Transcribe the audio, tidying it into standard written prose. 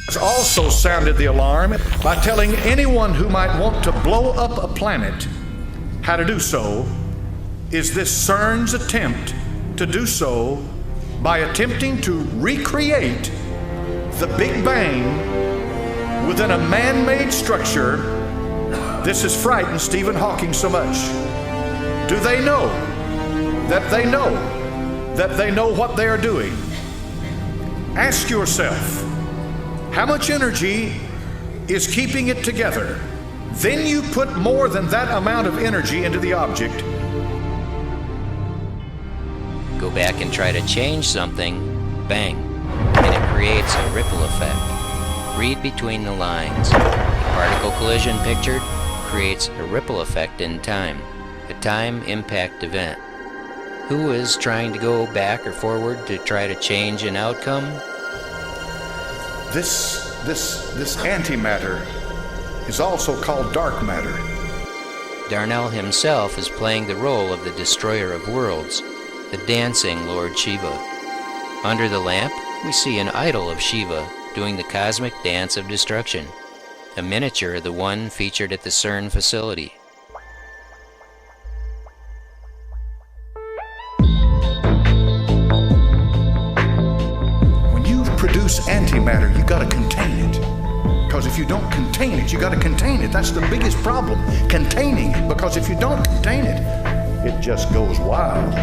has also sounded the alarm by telling anyone who might want to blow up a planet how to do so is this CERN's attempt to do so by attempting to recreate the Big Bang within a man-made structure. This has frightened Stephen Hawking so much. Do they know that they know that they know what they are doing? Ask yourself, how much energy is keeping it together? Then you put more than that amount of energy into the object. Go back and try to change something, bang, and it creates a ripple effect. Read between the lines. The particle collision pictured creates a ripple effect in time, a time impact event. Who is trying to go back or forward to try to change an outcome? This antimatter is also called dark matter. Darnell himself is playing the role of the destroyer of worlds, the dancing Lord Shiva. Under the lamp, we see an idol of Shiva doing the cosmic dance of destruction, a miniature of the one featured at the CERN facility. When you produce antimatter, you gotta contain it. Because if you don't contain it, you gotta contain it. That's the biggest problem, containing it. Because if you don't contain it, it just goes wild.